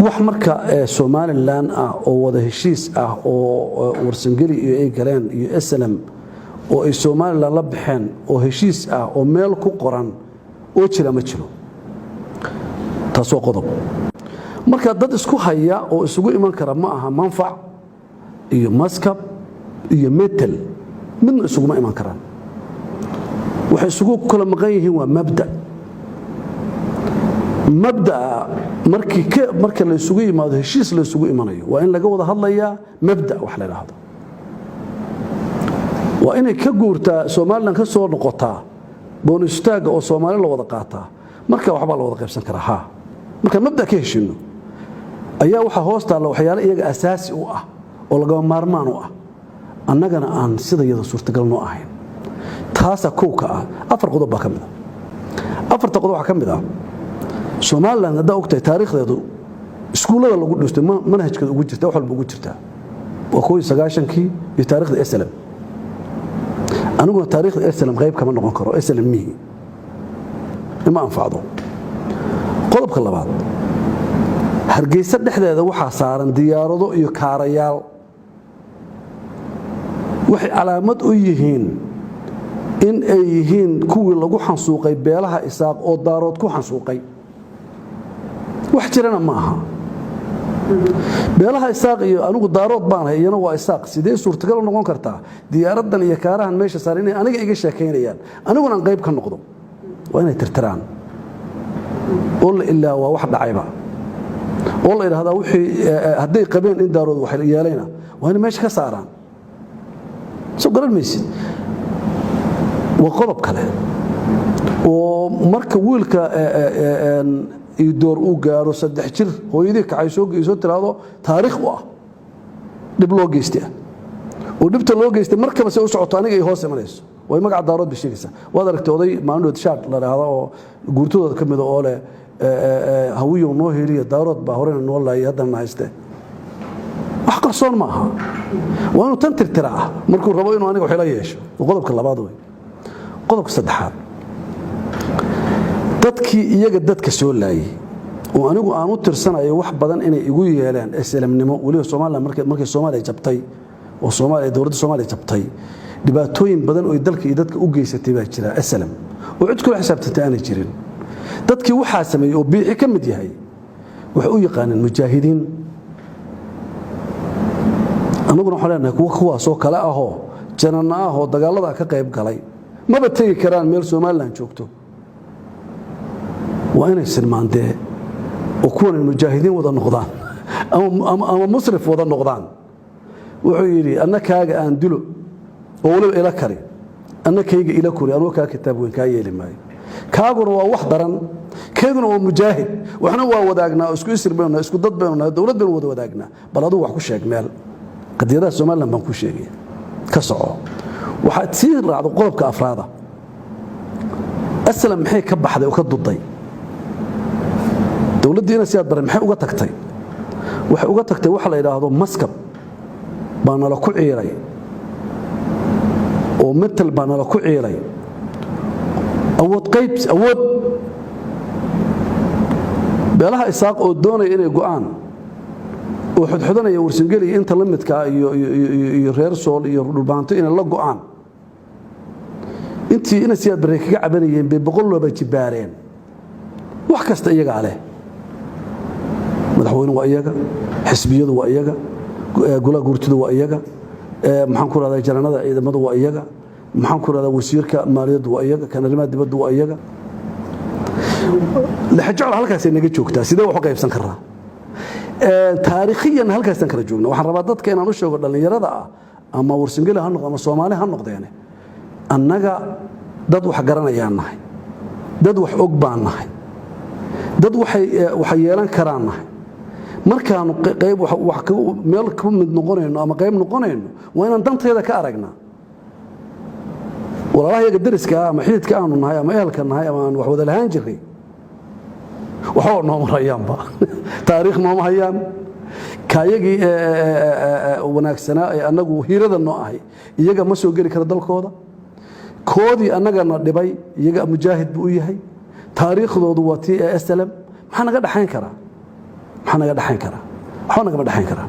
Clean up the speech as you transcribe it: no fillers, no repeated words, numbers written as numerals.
wax marka Somaliland oo wada heshiis oo warsangeli iyo ay galeen iyo SLM oo ay Somaliland la baxeen oo heshiis oo meel ku qoran oo jira ma jiro taasoo qodob marka dad isku haya oo isugu iman kara ma aha manfac iyo maskab iyo metal midna isugu ma iman karaan waxay isugu kala maqan yihiin waa mabda marka la isugu yimaado heshiis la isugu imanayo waa in laga wada hadlayaa mabda wax la yiraahdo waa inay ka guurtaa Soomaaliland ka soo noqotaa bonus tag oo Soomaali la wada qaataa marka waxba la wada qaybsan karaa marka mabda ka heshino ayaa waxa hoosta la waxyaalo iyaga asaasi u ah oo laga maarmaan u ah annagana aan sida iyada suurtagal noo ahayn taasa kooka afar qodob ka mid afarta qodob waxa ka mid Somaliland hadda ogtay taariikhdeedu iskuulada lagu dhistay manhajkeedu ugu jirta wax walba ugu jirta waa 1990kii iyo taariikhda SLM aniguna taariikhda SLM qayb kama noqon karo SLM mihi ma anfacdo qodobka labaad hargeysa dhexdeeda waxa saaran diyaarado iyo kaarayaal waxay calaamad u yihiin in ay yihiin kuwii lagu xansuuqay beelaha isaaq oo daarood ku xansuuqay wax jirana maaha beelaha isaaq iyo anigu daarood baan hayana waa isaaq sidee suurtagal noqon kartaa diyaaradan iyo kaarahan meesha saaran inay aniga iga sheekeynayaan aniguna qayb ka noqdo waa inay tirtiraan oo ilaa waa wax dhacayba oo la yiraahdaa wixii haday qabeen in daarood wax yeelayna waa in meesha ka saaraan soo garan maysid waa qodob kale oo marka wiilka door uu gaaro 3 jir hooyadii kacay soo geeyso tiraado taariikh u dib loo geystay oo dibta loo geystay markaba si uu socoto aniga ay hoos imanayso way magac daarood bishigaysa waad aragtay oday maamulad shaad la raado oo guurtooda kamid oo leh hawiyo noo heliya daarood ba horena noo laayay hadana hayste wax qarsoon ma aha waa inuu tan tirtiraa markuu rabo inuu aniga wax la yeesho qodobka labaad way qodobka saddexaad dadkii iyaga dadka soo laayay oo anigu aan u tirsanayo wax badan inay igu yeelaan SLMnimo waliba Soomaaliland markay Soomaaliya jabtay oo Soomaaliya dawladda Soomaaliya jabtay dhibaatooyin badan oo dalka iyo dadka u geysatay baa jira SLM oo cid kula xisaabtantay aan jirin dadkii waxa sameeyay oo biixi ka mid yahay wax u yaqaaneen mujaahidiin anaguna xalana kuwa soo kala ahoo janana ahoo dagaalada ka qayb galay maba tagi karaan meel Soomaaliland joogto waa inay silmaantee oo kuwan mujaahidiin wada noqdaan ama musrif wada noqdaan wuxuu yiri annakaaga aan dilo oo waliba ila kari annakayga ila kori anoo ka kitaab weyn ka yeeli maayo kaaguna waa wax daran kayduna waa mujaahid waxna waa wadaagnaa isku isirbeena isku dad beena dawladda wada wadaagnaa bal aduu wax ku sheeg meel qadiyadaha Soomaaliland baan ku sheegay ka soco waxa tii raacdo qodobka afraada SLM maxay ka baxday oo ka duday dawladdiina si aad baray maxay uga tagtay waxay uga tagtay waxa la yiraahdo maskab baana la ku ciiray oo metal baana la ku ciiray awood beelaha isaaq oo doonay inay go'aan oo xudxudanaya warsangeli inta la midka iyo reer sool iyo dhulbaanto inay la go'aan intii ina si aad baray kaga cabanayeen bay boqol looba jibaareen wax kasta iyaga leh madaxweynuhu waa iyaga xisbiyadu waa iyaga golaha guurtida waa iyaga maxaan ku raadayay jaranada ciidamadu waa iyaga maxaan ku raadayay wasiirka maaliyadda waa iyaga kanarimaha dibadda waa iyaga la xajal halkaas ay naga joogtaa sidee wax u qaybsan karaa taariikhiyan halkaas aan kala joogno waxaan rabaa dadka inaan u sheego dhalinyarada ama warsangeli ha noqdo ama Soomaali ha noqdeen annaga dad wax garanayaan nahay dad wax og baan nahay dad waxay yeelan karaan nahay markaan qayb wax meel ka mid noqonayno ama qayb noqonayno waa inaan danteeda ka aragnaa walaalaha dariska ama xididka aanu nahay ama ehelka nahay ama wax wada lahaan jiray waxa noo marayaanba taariikh noo hayaan kaayagii wanaagsanaa ay anagu hiirada noo ahay iyaga ma soo gali kara dalkooda koodii annagana dhibay iyaga mujaahid buu yahay taariikhdoodu waa tii SLM maxaa naga dhaxayn kara maxaa naga dhaxayn karaa waxba nagama dhaxayn karaa